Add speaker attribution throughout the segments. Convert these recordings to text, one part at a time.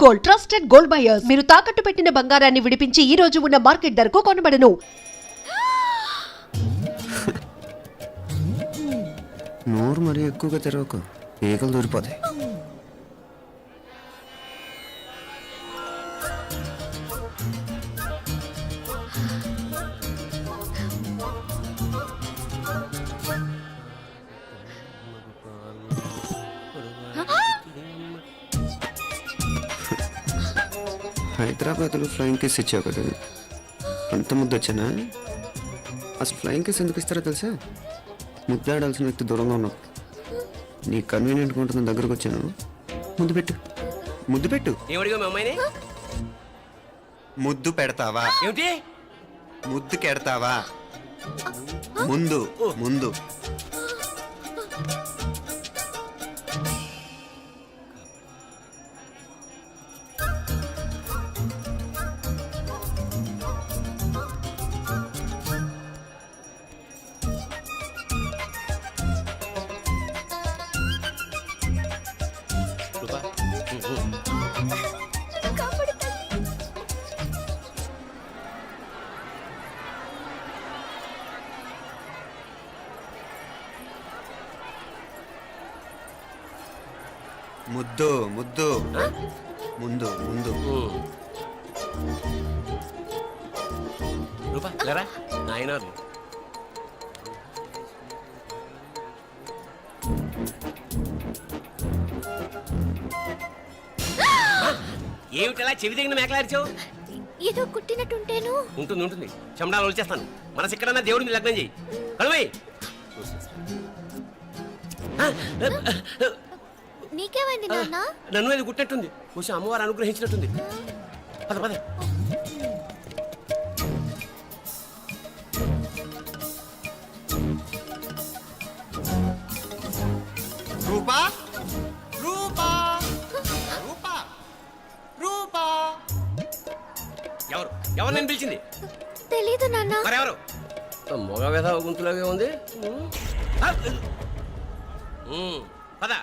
Speaker 1: Gold, trusted gold buyers. మీరు తాకట్టు పెట్టిన బంగారాన్ని విడిపించి ఈ రోజు ఉన్న మార్కెట్ ధరకు కొనబడను.
Speaker 2: నోరు మరీ ఎక్కువగా తెరవకు, ఈగలు దూరిపోతాయి. హైదరాబాద్లో ఫ్లయింగ్ కేస్ ఇచ్చావు కదా, అంత ముద్దు వచ్చానా? అసలు ఫ్లయింగ్ కేస్ ఎందుకు ఇస్తారో తెలుసా? ముద్దాడాల్సిన వ్యక్తి దూరంగా ఉన్నావు. నీ కన్వీనియంట్గా ఉంటుంది, దగ్గరకు వచ్చాను. ముద్దు పెట్టు, ముద్దు పెట్టు.
Speaker 3: ఏమడిగా మీ అమ్మాయిని?
Speaker 2: ముద్దు పెడతావా?
Speaker 3: ఏమిటి
Speaker 2: ముద్దు కెడతావా? ముందు ముందు. ముద్దు ముద్దు ముందు ముందు.
Speaker 3: రూపా లేరా నాయన. ఏమిటలా చెవి దగ్గర మేకలారిచావు?
Speaker 4: ఏదో కుట్టినట్టుంటేను.
Speaker 3: ఉంటుంది ఉంటుంది, చెమడాలు వచ్చేస్తాను. మనసు ఎక్కడన్నా దేవుడిని లగ్నం చేయి. కలువై
Speaker 4: నీకేమైంది నాన్న?
Speaker 3: నన్ను అది గుట్టినట్టుంది, కొంచెం అమ్మవారు అనుగ్రహించినట్టుంది. పద పద.
Speaker 2: రూపా రూపా రూపా రూపా.
Speaker 3: ఎవరు ఎవరు నేను పిలిచింది?
Speaker 4: తెలీదు నాన్న.
Speaker 3: మరెవరు? మగ వేధ గుంతులాగే ఉంది. పద.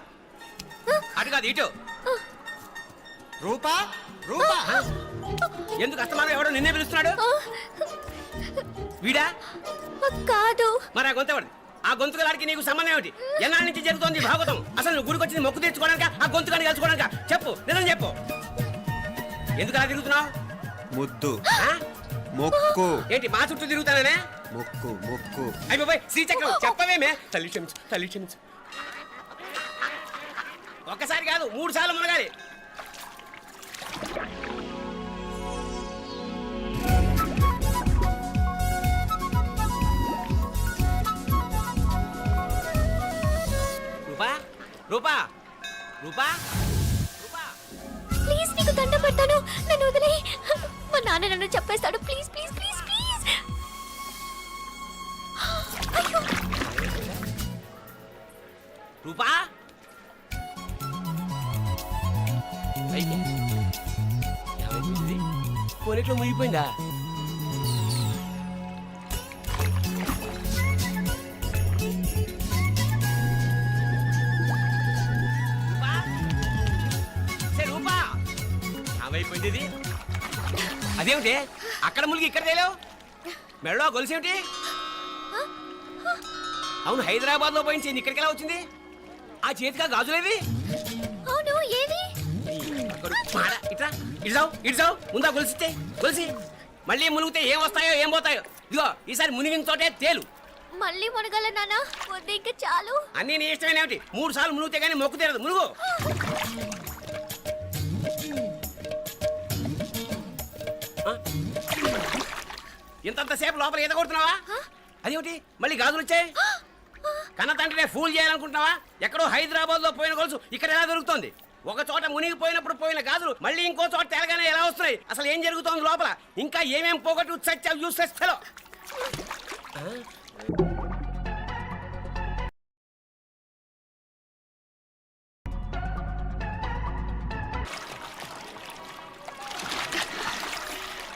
Speaker 3: అటు కాదు ఇటు.
Speaker 2: రూపా రూపా.
Speaker 3: ఎందుకు అస్తమానం ఎవడో నిన్నే పిలుస్తున్నాడు? వీడా
Speaker 4: కాదు.
Speaker 3: మరి ఆ గొంతు ఎవడు? ఆ గొంతుగాడికి నీకు సంబంధం ఏమిటి? ఎన్నాళ్ళ నుంచి జరుగుతోంది భాగవతం? అసలు నువ్వు గుడికి వచ్చింది మొక్కు తీర్చుకోవడానిక, ఆ గొంతుగాడిని కలుసుకోవడానిక? చెప్పు, నిజం చెప్పు. ఎందుకు అలా తిరుగుతున్నావు?
Speaker 2: ముద్దు మొక్కు.
Speaker 3: ఏంటి మా చుట్టూ తిరుగుతానే?
Speaker 2: మొక్కు మొక్కు.
Speaker 3: అయిపోయి శ్రీచక్రం చెప్పవేమే? తల్లి క్షమించు, తల్లి క్షమించు. ఒక్కసారి కాదు 3 సార్లు మునగాలి. రూపా రూపా రూపా రూపా,
Speaker 4: ప్లీజ్ నీకు దండ పెడతాను, నన్ను వదిలే. మా నాన్న నన్ను చెప్పేస్తాడు. Please please please please. అయ్యో
Speaker 3: రూపా. కొనిట్లో మునిగిపోయిందా? రూపా ఏమైపోయింది ఇది? అదేమిటి అక్కడ మునిగి ఇక్కడ తేలేవు? మెడలో గొలుసు ఏమిటి? అవును, హైదరాబాద్ లో పోయించింది, ఇక్కడికి ఎలా వచ్చింది? ఆ చేతిగా గాజులేవి?
Speaker 4: అవును, ఏది?
Speaker 3: ఇట్రా ఇడ్సావు ముందా గొలిసితే గొలిసి మళ్ళీ మునిగితే ఏం వస్తాయో ఏం పోతాయో. ఇదిగో ఈసారి మునిగిన తోటే తేలు.
Speaker 4: మళ్ళీ మునగల నాన్న, వద్దు ఇంకా చాలు.
Speaker 3: అన్నీ నీ ఇష్టమైన ఏమిటి? 3 సార్లు మునిగితే గానీ మొక్కు తీరదు. మునుగు. ఇంతంతసేపు లోపల ఈత కొడుతున్నావా? అదేమిటి మళ్ళీ గాజులు వచ్చాయి? కన్న తండ్రినే ఫూల్ చేయాలనుకుంటున్నావా? ఎక్కడో హైదరాబాద్ లో పోయిన గొలుసు ఇక్కడ ఎలా దొరుకుతోంది? ఒక చోట మునిగిపోయినప్పుడు పోయిన గాజులు మళ్ళీ ఇంకో చోట తేలగానే ఎలా వస్తున్నాయి? అసలు ఏం జరుగుతోంది లోపల? ఇంకా ఏమేం పోగొట్టు చచ్చావు యూస్లెస్ ఫెలో.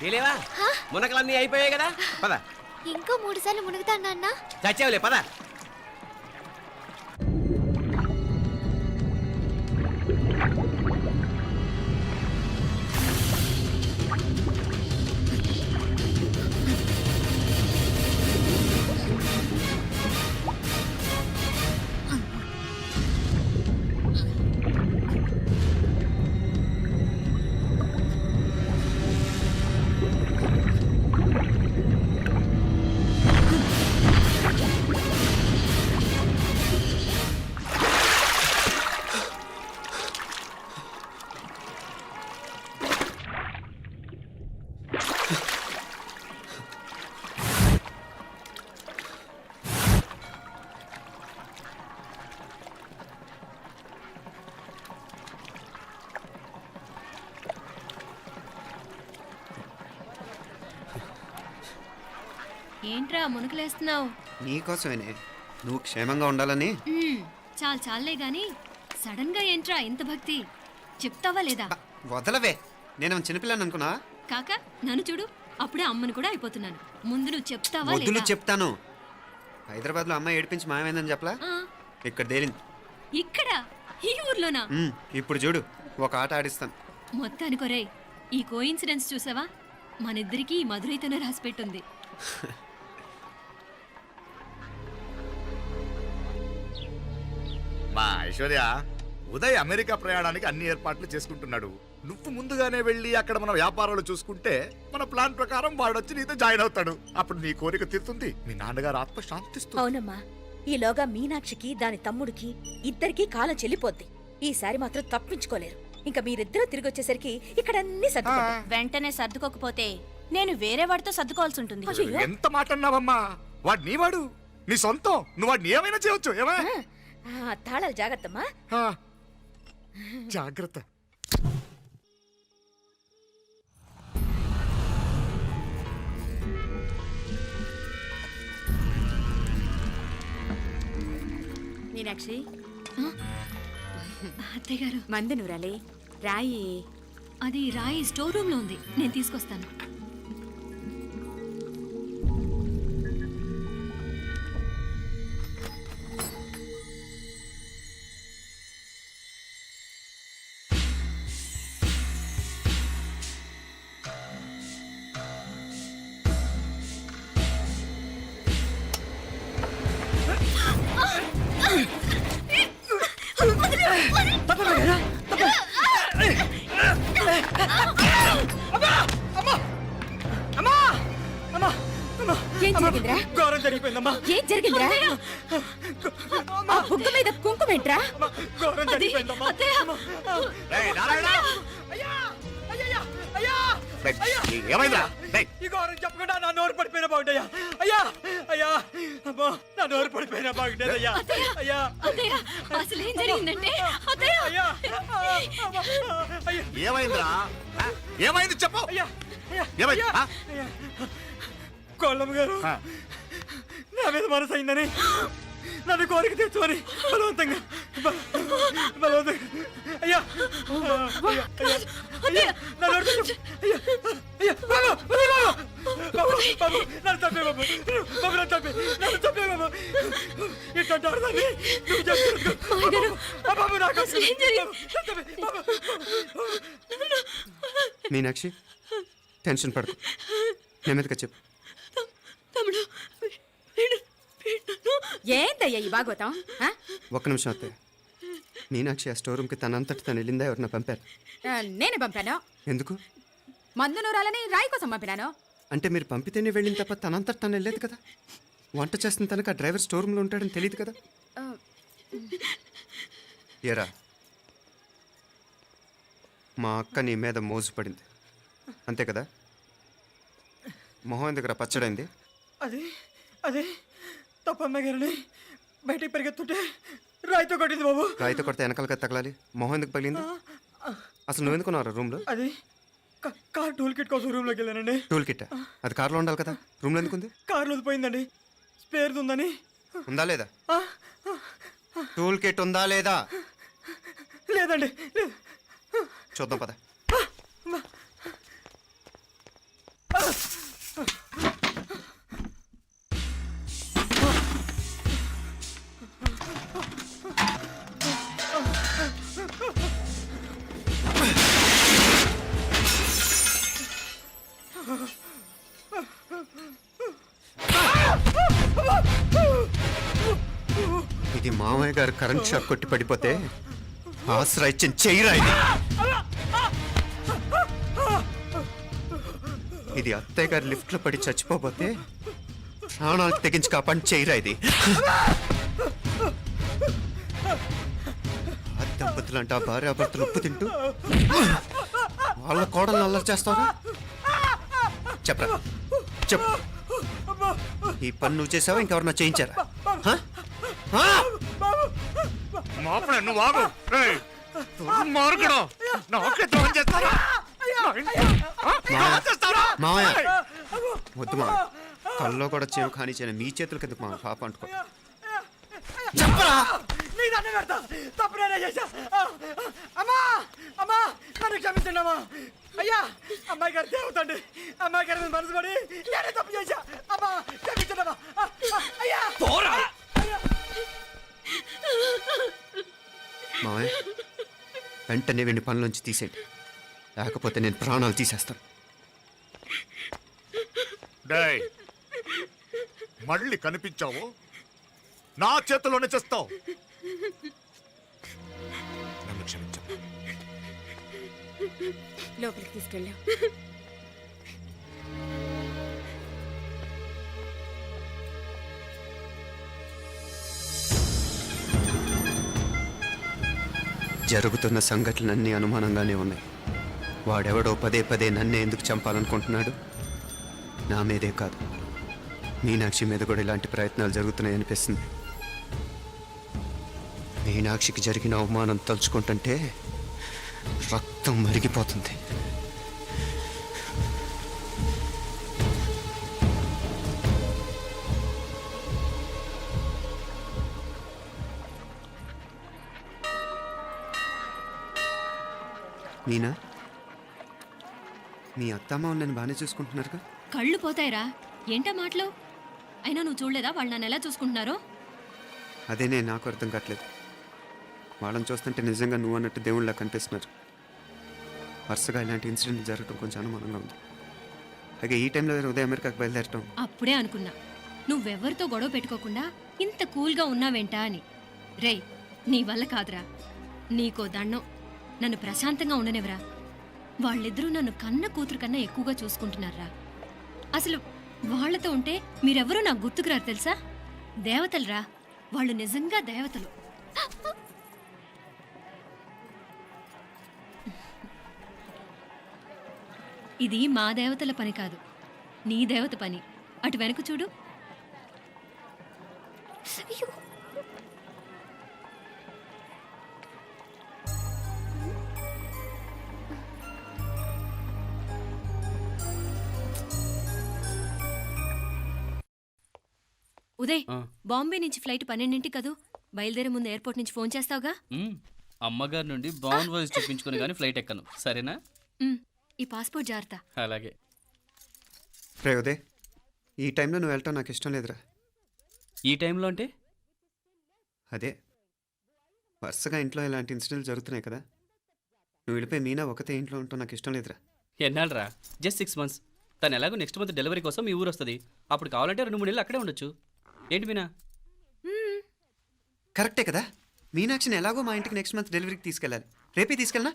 Speaker 3: తెలియవా? మునకలన్నీ అయిపోయాయి కదా, పద.
Speaker 4: ఇంకో 3 సార్లు మునుగుతాను నాన్న.
Speaker 3: చచ్చావులే, పద.
Speaker 5: ఏంట్రా మునుకులేస్తున్నావు?
Speaker 2: నీకోసమేనే, నువ్వు క్షేమంగా ఉండాలని.
Speaker 5: చాలే గాని సడన్ గా ఏంట్రా ఇంత భక్తి? చెప్తావా లేదా?
Speaker 2: వదలవే, నేను చిన్నపిల్లని అనుకున్నా.
Speaker 5: కాక నన్ను చూడు, అప్పుడే అమ్మని కూడా అయిపోతున్నాను. ముందు నువ్వు చెప్తావా
Speaker 2: వద్దులు
Speaker 5: లేదా?
Speaker 2: చెప్తాను. హైదరాబాద్ లో అమ్మాయి ఏడిపించి మాయమైందని చెప్పలా,
Speaker 5: ఆ,
Speaker 2: ఇక్కడ తేలింది.
Speaker 5: ఇక్కడ ఈ ఊర్లోనా?
Speaker 2: ఇప్పుడు చూడు, ఒక ఆట ఆడిస్తాను.
Speaker 5: మొత్తానికొరేయ్, ఈ కోయిన్సిడెన్స్ చూసావా? మనిద్దరికి ఈ మధురైతోనే రాసిపెట్టుంది.
Speaker 6: మా ఐశ్వర్య, ఉదయ్ అమెరికా ప్రయాణానికి అన్ని ఏర్పాట్లు చేసుకుంటున్నాడు. నువ్వు ముందుగానే వెళ్ళి అక్కడ మన వ్యాపారాలు చూసుకుంటే మన ప్లాన్ ప్రకారం వాడు వచ్చి నీతో జాయిన్ అవుతాడు. అప్పుడు నీ కోరిక తీరుతుంది, మీ నాన్నగారు ఆత్మ శాంతిస్తుంది.
Speaker 7: అవునమ్మా, ఈలోగా మీనాక్షికి దాని తమ్ముడికి ఇద్దరికీ కాలం చెల్లిపోద్ది. ఈసారి మాత్రం తప్పించుకోలేరు. ఇంకా మీరిద్దరూ తిరిగి వచ్చేసరికి ఇక్కడ అన్ని సర్దుకుంటాయి.
Speaker 8: వెంటనే సర్దుకోకపోతే నేను వేరే వాడితో సర్దుకోవాల్సి ఉంటుంది.
Speaker 7: అయ్యయ్యో.
Speaker 6: ఎంత మాట అన్నావమ్మా? వాడు నీ వాడు, నీ సొంతం. నువ్వు వాడిని ఏమైనా చేయొచ్చు. ఏమా
Speaker 7: తాళాలు జాగ్రత్తమ్మా.
Speaker 6: జాగ్రత్త.
Speaker 8: మీనాక్షి,
Speaker 5: అత్తయ్య గారు,
Speaker 8: మందు నూరాలి, రాయి.
Speaker 5: అది రాయి స్టోర్ రూమ్ లో ఉంది, నేను తీసుకొస్తాను.
Speaker 7: ఏం జరిగిందిరా?
Speaker 3: ఘోరం జరిగిపోయిందమ్మా.
Speaker 7: ఏం జరిగిందిరా? ఆ బుగ్గ మీద కుంకుమేంట్రా?
Speaker 3: ఘోరం జరిగిపోయిందమ్మా.
Speaker 6: రేయ్, నారాయణ! రేయ్, ఏమైందా? రేయ్,
Speaker 3: ఈ ఘోరం చెప్పకుండా నా నోరు పడిపోయిన బాగుంటాయా? అయ్యా అయ్యా, అమ్మో, నా నోరు పడిపోయిన బాగుండేదయ్యా. అయ్యా
Speaker 5: అత్తయ్య, అసలు ఏం జరిగిందంటే అత్తయ్య,
Speaker 3: అయ్యా, అయ్యా,
Speaker 6: ఏమైందిరా? ఏమైంది చెప్పు.
Speaker 3: అయ్యా,
Speaker 6: ఏమైంది?
Speaker 3: కోళ్ళమ్మ గారు నా మీద మనసు అయిందని నన్ను కోరిక తెచ్చుకొని బలవంతంగా అయ్యా అయ్యా నా నోరు తెచ్చు. అయ్యా అయ్యా, బాబు, బాబు, బాబు, నన్ను చంపే బాబు, బాబు, నన్ను చంపే బాబు. ఇట్లాంటి ఆడదాన్ని నువ్వు చేస్తున్నావు బాబు. నాకు
Speaker 2: మీనాక్షి, టెన్షన్ పడకు, నెమ్మదిగా చెప్పు.
Speaker 5: తమ్ముడు,
Speaker 8: ఏందయ్యా ఈ భాగవతం?
Speaker 2: ఒక్క నిమిషం అత్తయ్య. మీనాక్షి ఆ స్టోర్ రూమ్కి తనంతటి తను వెళ్ళిందా, ఎవరన్నా పంపారు?
Speaker 8: నేనే పంపాను.
Speaker 2: ఎందుకు?
Speaker 8: మందు నూరాలని రాయి కోసం పంపినాను.
Speaker 2: అంటే మీరు పంపితేనే వెళ్ళింది తప్ప తనంతటి తను వెళ్ళలేదు కదా. వంట చేస్తున్న తనకు ఆ డ్రైవర్ స్టోర్ రూమ్లో ఉంటాడని తెలియదు కదా. ఏరా, మా అక్క నీ మీద మోజు పడింది అంతే కదా. మొహం ఎందుకు పచ్చడైంది?
Speaker 3: అది అది తప్పమ్మ గారిని బయటికి పరిగెత్తుంటే రాయితో కొట్టింది బాబు.
Speaker 2: రాయితో కొడితే వెనకాలగా తగలాలి, మొహం ఎందుకు పగిలింది? అసలు నువ్వు ఎందుకున్నావు రూమ్లో?
Speaker 3: అది కార్ టూల్ కిట్ కోసం రూమ్లోకి వెళ్ళానండి.
Speaker 2: టూల్ కిట్ అది కార్లో ఉండాలి కదా, రూమ్లో ఎందుకుంది?
Speaker 3: కార్లో పోయిందండి, స్పేర్ ఉందని.
Speaker 2: ఉందా లేదా? టూల్ కిట్ ఉందా లేదా?
Speaker 3: లేదండి, లేదు.
Speaker 2: చూద్దాం పద. ఇది మామయ్య గారు కరెంట్ షాక్ కొట్టి పడిపోతే ఆసరా ఇచ్చిన చెయ్యిరా ఇది. ఇది అత్తయ్య గారు లిఫ్ట్ లో పడి చచ్చిపోతే ప్రాణాలకు తెగించి కాపాడి చెయ్యిరా ఇది. ఆ దంపతులు అంట భార్యాభర్తలు ఉప్పు తింటూ వాళ్ళ కోడలు అల్లరి చేస్తారా? చెప్పరా, చెప్పు. ఈ పని నువ్వు చేసావా, ఇంకెవరన్నా చేయించారా?
Speaker 6: మాపడే నువ్వు ఆగు. రేయ్, దుర్మార్గుడు. నాకే ద్రోహం చేస్తారా?
Speaker 2: మావయ్య, వద్దు మావయ్య, కల్లో కూడా చేవు కానిచ్చిన మీ చేతుల కింద మా పాప అంటుకో.
Speaker 3: నీ దండం పెడతా, తప్పు నేనే చేశా. అమ్మా అమ్మా, నన్ను క్షమించండి అమ్మా. అయ్యా, అమ్మాయి గారు దేవుతండి, అమ్మాయి గారి మీద మనసు పడి నేనే తప్పు చేశా. అమ్మా క్షమించండి అమ్మా. అయ్యా
Speaker 2: మావయ్య వెంటనే వెండి పనులోంచి తీసేయండి, లేకపోతే నేను ప్రాణాలు తీసేస్తాను.
Speaker 6: డేయ్, మళ్ళీ కనిపించావు నా చేతిలోనే చేస్తావు. నన్ను క్షమించమ్మా.
Speaker 7: లోపలికి తీసుకెళ్ళాం.
Speaker 2: జరుగుతున్న సంఘటనలన్నీ అనుమానంగానే ఉన్నాయి. వాడెవడో పదే పదే నన్నే ఎందుకు చంపాలనుకుంటున్నాడు? నా మీదే కాదు, మీనాక్షి మీద కూడా ఇలాంటి ప్రయత్నాలు జరుగుతున్నాయి అనిపిస్తుంది. మీనాక్షికి జరిగిన అవమానం తలుచుకుంటుంటే రక్తం మరిగిపోతుంది. మీనా, మీ అత్తమ్మ నన్ను బాగానే చూసుకుంటున్నారుగా?
Speaker 5: కళ్ళు పోతాయిరా, ఏంటా మాటలు? అయినా నువ్వు చూడలేదా వాళ్ళు నన్ను ఎలా చూసుకుంటున్నారో?
Speaker 2: అదేనే నాకు అర్థం కావట్లేదు. వాళ్ళని చూస్తుంటే నిజంగా నువ్వు అన్నట్టు దేవుళ్ళ కనిపిస్తున్నారు. వరుసగా ఇలాంటి ఇన్సిడెంట్ జరగడం కొంచెం అనుమానంగా ఉంది. అలాగే ఈ టైంలో ఉదయం అమెరికాకు బయలుదేరటం.
Speaker 5: అప్పుడే అనుకున్నా నువ్వెవ్వరితో గొడవ పెట్టుకోకుండా ఇంత కూల్గా ఉన్నావేంటా అని. రేయ్, నీ వల్ల కాదురా, నీకో దండం, నన్ను ప్రశాంతంగా ఉండనివరా. వాళ్ళిద్దరూ నన్ను కన్న కూతురు కన్నా ఎక్కువగా చూసుకుంటున్నారా. అసలు వాళ్లతో ఉంటే మీరెవరూ నాకు గుర్తుకురారు తెలుసా? దేవతలురా, వాళ్ళు నిజంగా దేవతలు. ఇది మా దేవతల పని కాదు, నీ దేవత పని. అటు వెనక చూడు.
Speaker 4: అయ్యో,
Speaker 5: ఉదయ్, బాంబే నుంచి ఫ్లైట్ 12ంటికి కదూ. బయలుదేరే ముందు ఎయిర్పోర్ట్ నుంచి ఫోన్ చేస్తావుగా?
Speaker 9: అమ్మగారి నుండి బాండ్ వాయిస్ చూపించుకుని కానీ ఫ్లైట్ ఎక్కను, సరేనా?
Speaker 5: ఈ పాస్పోర్ట్ జాగ్రత్త.
Speaker 9: అలాగే.
Speaker 2: రే ఉదయ్, ఈ టైంలో నువ్వు వెళ్ళటం నాకు ఇష్టం లేదురా.
Speaker 9: ఈ టైంలో అంటే?
Speaker 2: అదే, వరుసగా ఇంట్లో ఇలాంటి ఇన్సిడెంట్లు జరుగుతున్నాయి కదా. నువ్వు వెళ్ళిపోయి మీనా ఒకతే ఇంట్లో ఉంటావు నాకు ఇష్టం లేదురా.
Speaker 9: ఎన్నాళ్ళరా? Just 6 months. తను ఎలాగో నెక్స్ట్ మంత్ డెలివరీ కోసం మీ ఊరు వస్తుంది. అప్పుడు కావాలంటే 2-3 నెలలు అక్కడే ఉండొచ్చు. ఏంటి మీనా?
Speaker 2: కరెక్టే కదా. మీనాక్షిని ఎలాగో మా ఇంటికి నెక్స్ట్ మంత్ డెలివరీకి తీసుకెళ్ళాలి. రేపే తీసుకెళ్ళనా?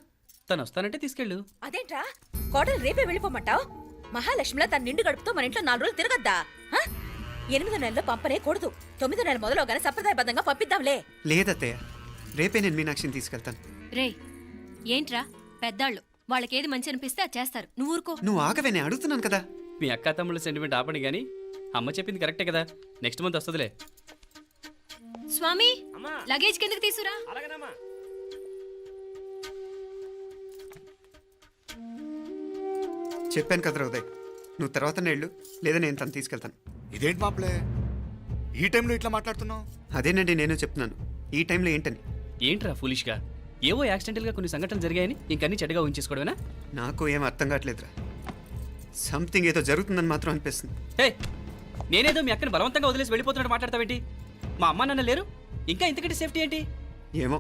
Speaker 9: తను వస్తానంటే తీసుకెళ్ళు.
Speaker 7: అదేంట్రా, కోడలు రేపే వెళ్ళిపోమంటావు? మహాలక్ష్మిలా తన నిండు గడుపుతో మన ఇంట్లో 4 రోజులు తిరగద్దా? 8వ నెలలో పంపనే కూడదు. 9వ నెల మొదలుగానే సంప్రదాయబద్ధంగా పంపిద్దాంలే.
Speaker 2: లేదత్తయ్య, రేపే నేను మీనాక్షిని తీసుకెళ్తాను.
Speaker 5: రేయ్, ఏంట్రా పెద్దాళ్ళు, వాళ్ళకేది మంచి అనిపిస్తే అది చేస్తారు. నువ్వు ఊరుకో.
Speaker 2: నువ్వు ఆగవే, నేను అడుగుతున్నాను కదా.
Speaker 9: మీ అక్క తమ్ముళ్ళ సెంటిమెంట్ ఆపండి కానీ అమ్మ చెప్పింది కరెక్టే కదా. నెక్స్ట్ మంత్ వస్తుందిలే.
Speaker 5: స్వామి, లగేజ్ కిందకి తీసురా.
Speaker 3: అలాగేనమ్మా.
Speaker 2: చెప్పాను కదరా ఉదయ్, నువ్వు తర్వాత నేళ్ళు లేదా నేను తను తీసుకెళ్తాను.
Speaker 6: ఇదేంటి మాప్లే, ఈ టైంలో ఇట్లా మాట్లాడుతున్నావు?
Speaker 2: అదేనండి నేను చెప్తున్నాను, ఈ టైంలో ఏంటని.
Speaker 9: ఏంట్రా ఫులిష్గా? ఏవో యాక్సిడెంటల్గా కొన్ని సంఘటనలు జరిగాయని ఇంకన్నీ చెడ్డగా ఊహించేసుకోవడమేనా?
Speaker 2: నాకు ఏం అర్థం కావట్లేదురా. సంథింగ్ ఏదో జరుగుతుందని మాత్రం అనిపిస్తుంది.
Speaker 9: హే, నేనేదో మీ అక్కని బలవంతంగా వదిలేసి వెళ్ళిపోతున్నట్టు మాట్లాడతావేంటి? మా అమ్మ నాన్న లేరు, ఇంకా ఇంతకంటే సేఫ్టీ ఏంటి?
Speaker 2: ఏమో,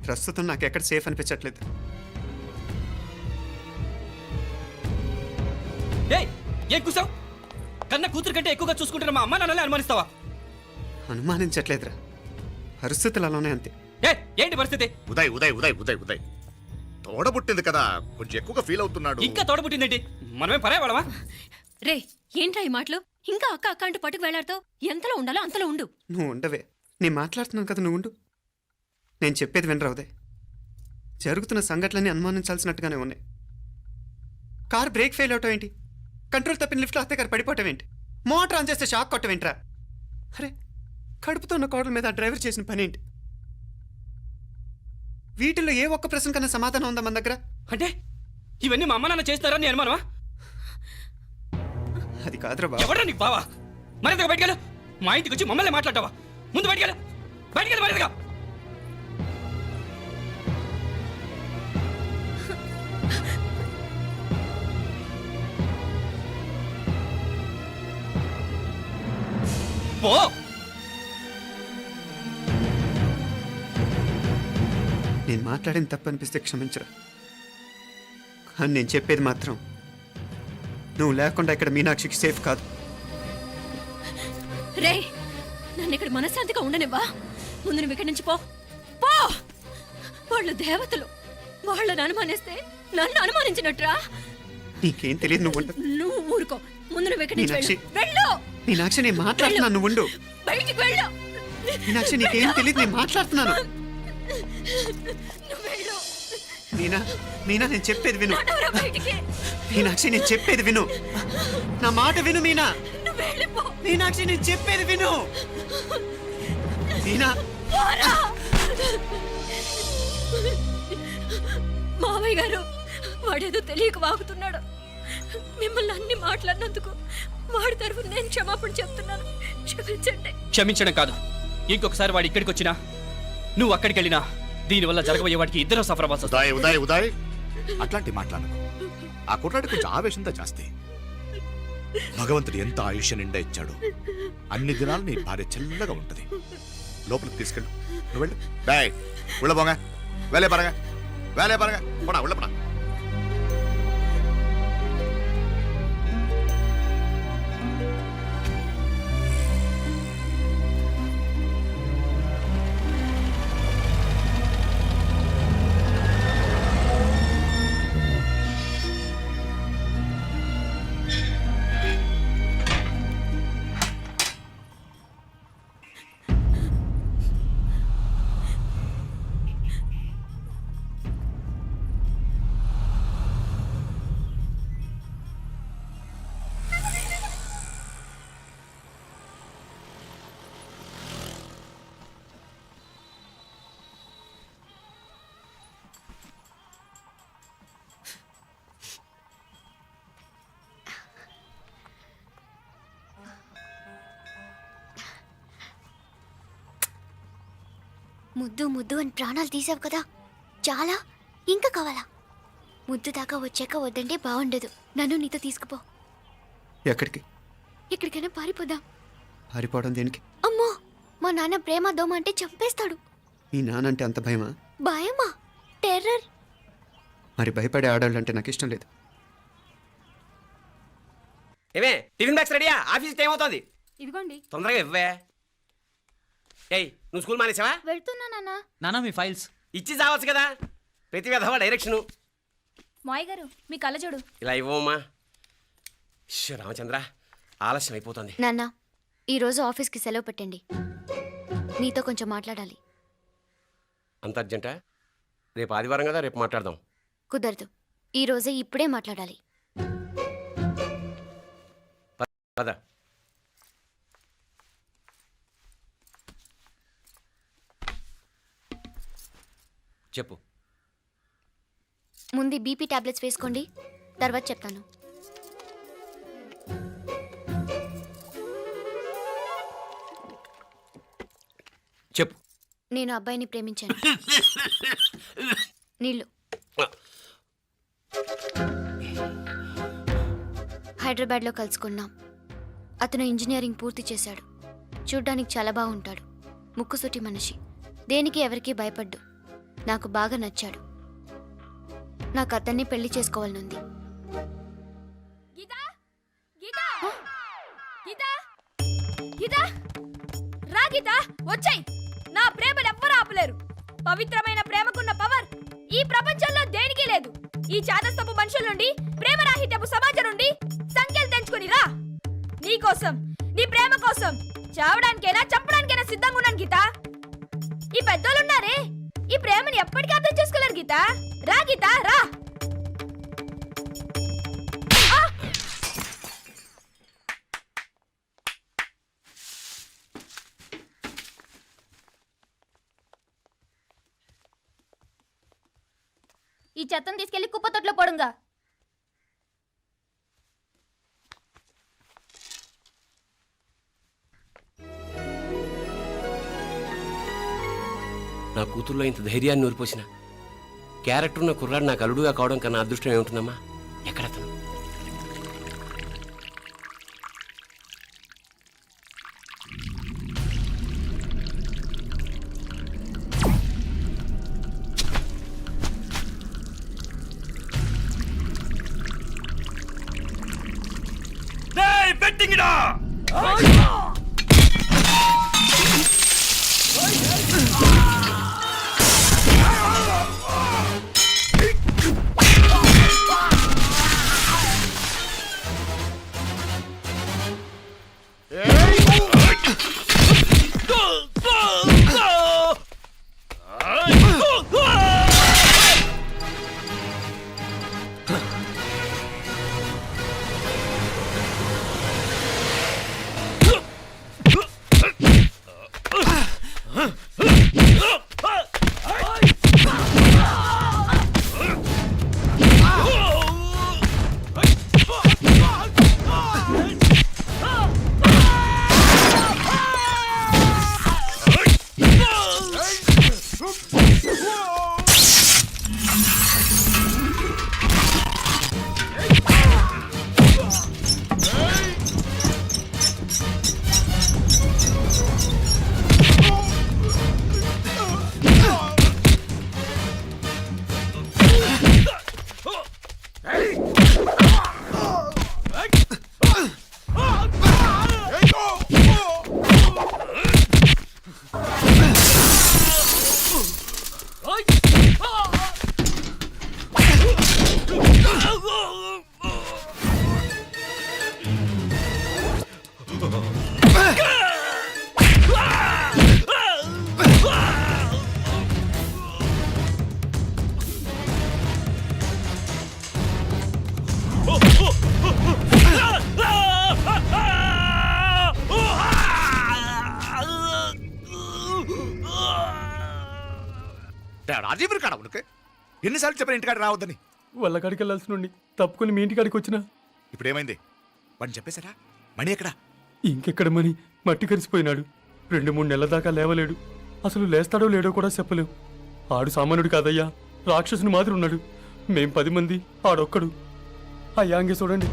Speaker 2: ప్రస్తుతం నాకు ఎక్కడ సేఫ్ అనిపించట్లేదు.
Speaker 9: ఏం కూసావు? కన్నా కూతురు కంటే ఎక్కువగా చూసుకుంటున్న మా అమ్మ నాన్నలే అనుమానిస్తావా?
Speaker 2: అనుమానించట్లేదురా, పరిస్థితులు అలానే అంతే.
Speaker 9: ఏంటి పరిస్థితి?
Speaker 6: ఉదయ్ ఉదయ్ ఉదయ్ ఉదయ్ ఉదయ్ తోడబుట్టింది కదా, కొంచెం ఎక్కువగా ఫీల్ అవుతున్నాడు.
Speaker 9: ఇంకా తోడబుట్టిందేంటి? మనమే పరాయవాడవా?
Speaker 5: రే, ఏంట్రా ఈ మాటలు? ఇంకా అక్క అక్క అంటూ పట్టుకు వెళ్లాడుతావు. ఎంతలో ఉండాలో అంతలో ఉండు.
Speaker 2: నువ్వు ఉండవే, నేను మాట్లాడుతున్నాను కదా, నువ్వు ఉండు. నేను చెప్పేది వినరా ఉదయ్, జరుగుతున్న సంఘటనలన్నీ అనుమానించాల్సినట్టుగానే ఉన్నాయి. కార్ బ్రేక్ ఫెయిల్ అవటం ఏంటి? కంట్రోల్ తప్పిన లిఫ్ట్లో అత్తే గారు పడిపోవటం ఏంటి? మోటార్ ఆన్ చేస్తే షాక్ కొట్టం ఏంట్రా? అరే, కడుపుతో ఉన్న కోడల మీద ఆ డ్రైవర్ చేసిన పని ఏంటి? వీటిల్లో ఏ ఒక్క ప్రశ్న కన్నా సమాధానం ఉందా మన దగ్గర?
Speaker 9: అంటే ఇవన్నీ మా అమ్మ నాన్న చేస్తారని అనుమానమా?
Speaker 2: అది కాదురా బావ.
Speaker 9: ఎవరా నీకు బావా? మరింతగా బయటకెళ్ళు. మా ఇంటికి వచ్చి మమ్మల్ని మాట్లాడతావా? ముందు బయటకెళ్ళు. బయటకెళ్ళు మరింతగా. పో.
Speaker 2: నేను మాట్లాడిన తప్పు అనిపిస్తే క్షమించరా, కానీ నేను చెప్పేది మాత్రం నువ్వు లేకుండా ఇక్కడ మీనాక్షికి సేఫ్ కాదు.
Speaker 5: రే, నన్ను ఇక్కడ మనశ్శాంతిగా ఉండనివ్వా. ముందు నువ్వు ఇక్కడి నుంచి పో. పో. వాళ్ళు దేవతలు. వాళ్ళని అనుమానిస్తే నన్ను అనుమానించినట్రా.
Speaker 2: నీకేం తెలియదు, నువ్వు ఉండు.
Speaker 5: నువ్వు ఊరుకో. ముందు నువ్వు ఇక్కడి నుంచి
Speaker 2: మీనాక్షి.
Speaker 5: వెళ్ళు.
Speaker 2: మీనాక్షి, నేను మాట్లాడుతున్నాను, నువ్వు ఉండు.
Speaker 5: బయటికి వెళ్ళు.
Speaker 2: మీనాక్షి, నీకేం తెలియదు, నేను మాట్లాడుతున్నాను.
Speaker 5: నువ్వు వెళ్ళు.
Speaker 2: మీనా, మీనా, నేను చెప్పేది విను.
Speaker 5: నడవరా బయటికి.
Speaker 2: మీనాక్షి, నేను చెప్పేది విను. నా మాట విను మీనా.
Speaker 5: నువ్వు వెళ్ళిపో.
Speaker 2: మీనాక్షి, నేను చెప్పేది విను. మీనా,
Speaker 5: పోరా. మావయ్య గారు, వాడేదో తెలియక వాగుతున్నాడు. మిమ్మల్ని అన్ని మాట్లాడినందుకు వాడి తరఫున నేను క్షమాపణ చెప్తున్నాను. క్షమించండి.
Speaker 9: క్షమించడం కాదు, ఇంకొకసారి వాడు ఇక్కడికి వచ్చినా నువ్వు అక్కడికి వెళ్ళినా దీనివల్ల జరగబోయే వాడికి ఇద్దరు సఫర్ అవ్వాల్సి వస్తుంది.
Speaker 6: ఉదయ్ ఉదయ్ ఉదయ్ అట్లాంటి మాట్లాడకు. ఆ కుట్రాడి కొంచెం ఆవేశంతో జాస్తి. భగవంతుడు ఎంత ఆయుష్య నిండా ఇచ్చాడు. అన్ని దినాలు నీ భార్య చల్లగా ఉంటది. లోపలికి తీసుకెళ్ళు. నువ్వు వెళ్ళు. డాయ్ ఉళ్ళ పోగా వేలే పరగా వేలే పరగా పోడా ఉళ్ళ పడా.
Speaker 4: ముద్దు ముద్దు అని ప్రాణాలు తీసావు కదా, చాలా ఇంకా కావాలా? ముద్దు దాకా వచ్చాక వద్దంటే బాగుండదు. నన్ను నీతో తీసుకుపో.
Speaker 2: ఎక్కడికి?
Speaker 4: ఎక్కడికైనా పారిపోదాం.
Speaker 2: పారిపోవడం దేనికి?
Speaker 4: అమ్మో, మా నాన్న ప్రేమ దోమ అంటే చంపేస్తాడు.
Speaker 2: మీ నానంటే అంత భయమా?
Speaker 4: భయమా? టెర్రర్.
Speaker 2: మరి భయపడే ఆడవాళ్ళు అంటే నాకు ఇష్టం లేదు.
Speaker 3: ఏమే టిఫిన్ బ్యాగ్స్ రెడీయా? ఆఫీస్ టైం అవుతుంది.
Speaker 8: ఇదిగోండి.
Speaker 3: తొందరగా ఇవ్వే. ఏయ్, నువ్వు స్కూల్ మానేసావా?
Speaker 4: వెళ్తున్నా నాన్న.
Speaker 9: నానా మీ ఫైల్స్
Speaker 3: ఇచ్చి చావచ్చు కదా. ప్రతి విధవా డైరెక్షను.
Speaker 8: మాయ్ గారు, మీ కళ్ళజోడు.
Speaker 3: ఇలా ఇవ్వమ్మా. రామచంద్ర, ఆలస్యం అయిపోతుంది.
Speaker 4: నాన్న, ఈరోజు ఆఫీస్కి సెలవు పెట్టండి. నీతో కొంచెం మాట్లాడాలి.
Speaker 3: అంత అర్జెంటా? రేపు ఆదివారం కదా, రేపు మాట్లాడదాం.
Speaker 4: కుదరదు, ఈరోజే ఇప్పుడే మాట్లాడాలి.
Speaker 3: పద. చెప్పు.
Speaker 4: ముందు బీపీ టాబ్లెట్స్ వేసుకోండి, తర్వాత చెప్తాను.
Speaker 3: చెప్పు.
Speaker 4: నేను అబ్బాయిని ప్రేమించాను. నీళ్ళు. హైదరాబాద్లో కలుసుకున్నాం. అతను ఇంజనీరింగ్ పూర్తి చేశాడు. చూడ్డానికి చాలా బాగుంటాడు. ముక్కుసూటి మనిషి. దేనికి ఎవరికీ భయపడ్డు. నాకు బాగా నచ్చాడు. నాకు అతన్ని పెళ్లి చేసుకోవాలనుంది.
Speaker 8: వచ్చాయి. నా ప్రేమను ఎవ్వరూ ఆపలేరు. పవిత్రమైన ప్రేమకున్న పవర్ ఈ ప్రపంచంలో దేనికి లేదు. ఈ చాదస్తపు మనుషుల నుండి, ప్రేమరాహిత్యపు సమాజం నుండి సంఖ్యలు తెంచుకుని రా. నీ కోసం, నీ ప్రేమ కోసం చావడానికైనా చంపడానికైనా సిద్ధంగా ఉన్నాను గీత. ఈ పెద్దోళ్ళున్నారే, ఈ ప్రేమని ఎప్పటికీ అర్థం చేసుకోలేరు గీత. రా గీత, రా. ఈ చెత్తను తీసుకెళ్లి కుప్పతొట్లో పడుంగా.
Speaker 3: నా కూతుర్లో ఇంత ధైర్యాన్ని నూరిపోసిన క్యారెక్టర్ ఉన్న కుర్రాడు నాకు అల్లుడుగా కావడం కన్నా అదృష్టం ఏముంటుందమ్మా? ఎక్కడతను?
Speaker 6: రాజీవుడు కాడ ఉనకే ఎన్నిసార్లు చెప్పిన ఇంటికాడ రావద్దని?
Speaker 10: వాళ్ళ కాడికి వెళ్ళాల్సి నుండి తప్పుకొని మీ ఇంటికాడికి వచ్చినా
Speaker 6: ఇప్పుడు ఏమైంది? వాడిని చెప్పేశారా? మణి ఎక్కడా?
Speaker 10: ఇంకెక్కడ మని మట్టి కరిసిపోయినాడు. 2-3 నెలల దాకా లేవలేడు. అసలు లేస్తాడో లేడో కూడా చెప్పలేం. ఆడు సామాన్యుడు కాదయ్యా, రాక్షసుని మాదిరి ఉన్నాడు. మేం 10 మంది, ఆడొక్కడు. అయ్యా అంగే చూడండి.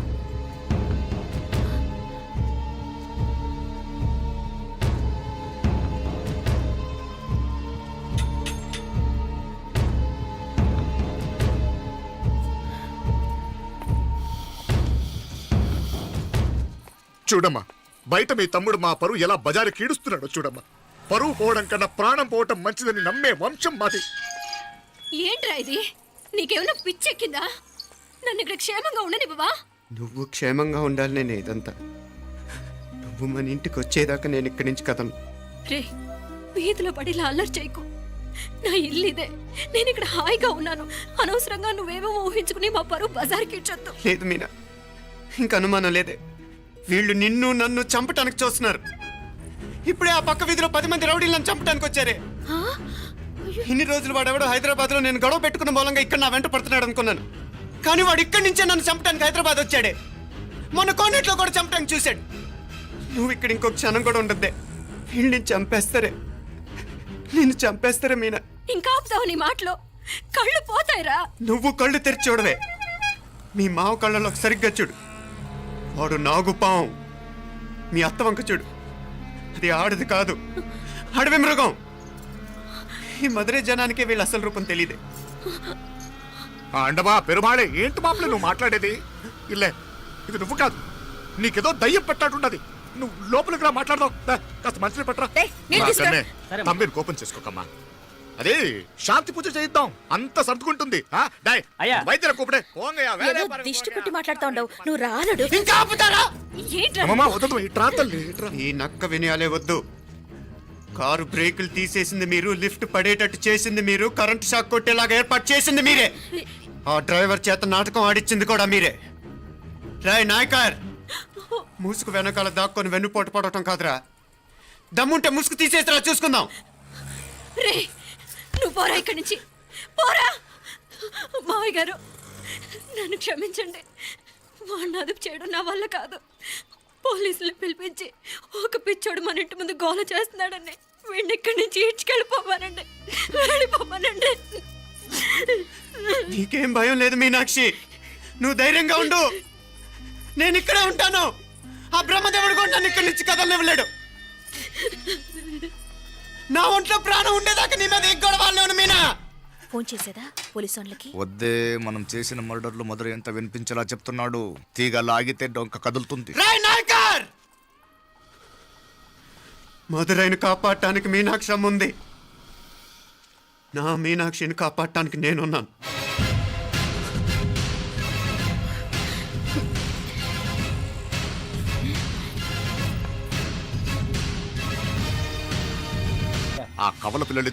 Speaker 6: చూడమ్మా, బయట మీ తమ్ముడు మా పరువు ఎలా బజారు కీడుస్తున్నాడో చూడమ్మా. పరువు పోవడం కన్నా ప్రాణం పోవటం మంచిదని నమ్మే వంశం మాది.
Speaker 5: ఏంట్రా ఇది? నీకేమైనా పిచ్చెక్కిందా? నన్ను ఇక్కడ క్షేమంగా ఉండనివ్వవా?
Speaker 2: నువ్వు క్షేమంగా ఉండాలి. నేను ఇదంతా నువ్వు మన ఇంటికి వచ్చేదాకా నేను ఇక్కడి నుంచి కదలను.
Speaker 5: రే, వీధిలో పడి ఇలా అల్లరి చేయకు. నా ఇల్లు ఇదే. నేను ఇక్కడ హాయిగా ఉన్నాను. అనవసరంగా నువ్వేమో ఊహించుకుని మా పరువు బజార్కి ఇచ్చొద్దు.
Speaker 2: లేదు మీనా, ఇంక అనుమానం లేదే. వీళ్ళు నిన్ను నన్ను చంపటానికి చూస్తున్నారు. ఇప్పుడే ఆ పక్క వీధిలో 10 మంది రౌడీలు నన్ను చంపటానికి వచ్చారే. ఇన్ని రోజులు వాడెవడో హైదరాబాద్లో నేను గొడవ పెట్టుకున్న మూలంగా ఇక్కడ నా వెంట పడుతున్నాడు అనుకున్నాను. కానీ వాడు ఇక్కడి నుంచే నన్ను చంపటానికి హైదరాబాద్ వచ్చాడే. మొన్న కోనేట్లో కూడా చంపటానికి చూశాడు. నువ్వు ఇక్కడ ఇంకొక క్షణం కూడా ఉండద్దే. వీళ్ళని చంపేస్తారే, నేను చంపేస్తారే మీనా.
Speaker 5: ఇంకా ఆపుతావు నీ మాటలో? కళ్ళు పోతాయిరా.
Speaker 2: నువ్వు కళ్ళు తెరిచి చూడవే. మీ మావ కళ్ళలో సరిగ్గా చూడు. వాడు నాగుపాం. మీ అత్త వంక చూడు, అది ఆడది కాదు, అడవి మృగం. ఈ మధుரை జనానికే వీళ్ళ అసలు రూపం తెలియదే.
Speaker 6: అండమా పెరుమాళే, ఏంటి మాపలే నువ్వు మాట్లాడేది? ఇల్లే, ఇది నువ్వు కాదు, నీకేదో దయ్యం పెట్టాడున్నది. నువ్వు లోపలికి రా, మాట్లాడదాం. కాస్త మంచిని పట్టరా. తమ్మిని కోపం చేసుకోకమ్మా. అదే శాంతి పూజ చేయిద్దాం, అంత సర్దుకుంటుంది. వైద్యుల కూపడే
Speaker 7: దిష్టి పెట్టి మాట్లాడుతా ఉండవు. నువ్వు రానడు.
Speaker 2: ఇంకా ఆపుతారా?
Speaker 6: ఈ
Speaker 2: నక్క వినయాలే వద్దు. కారు బ్రేకులు తీసేసింది మీరు, లిఫ్ట్ పడేటట్టు చేసింది మీరు, కరెంట్ షాక్ కొట్టేలాగా ఏర్పాటు చేసింది మీరే. ఆ డ్రైవర్ చేత నాటకం ఆడిచ్చింది కూడా మీరే. రాయ్ నాయకర్, ముసుగు వెనకాల దాక్కొని వెన్నుపోటు పడటం కాదురా. దమ్ముంటే ముసుగు తీసేసిరా, చూసుకుందాం.
Speaker 5: రే, నువ్వు పోరా ఇక్కడి నుంచి, పోరా. మావయ్య గారు, నన్ను క్షమించండి. వాడిని అదుపు చేయడం నా వల్ల కాదు. పోలీసులు పిలిపించి ఒక పిచ్చోడు మన ఇంటి ముందు గోల చేస్తున్నాడని
Speaker 8: వీడిని ఇక్కడి నుంచి ఈడ్చుకెళ్ళిపోమానండి, వెళ్ళిపోమానండి.
Speaker 2: నీకేం భయం లేదు మీనాక్షి, నువ్వు ధైర్యంగా ఉండు. నేను ఇక్కడే ఉంటాను. ఆ బ్రహ్మదేవుడు కూడా నన్ను ఇక్కడి నుంచి కదలనివ్వలేడు. నా ఒంట్లో ప్రాణం ఉండేదాకా నీ మీద గొడవలేను మీనా.
Speaker 7: ఫోన్ చేసేదా పోలీసు వాళ్ళకి?
Speaker 6: వద్దే, మనం చేసిన మర్డర్లు మధుర ఎంత వినిపించేలా చెప్తున్నాడు. తీగ లాగితే డొంక కదులుతుంది.
Speaker 2: రాయ్ నాయకర్, మధురైని కాపాడటానికి మీనాక్షి అమ్మ ఉంది. నా మీనాక్షిని కాపాడటానికి నేనున్నాను.
Speaker 6: ఆ కవల పిల్లలు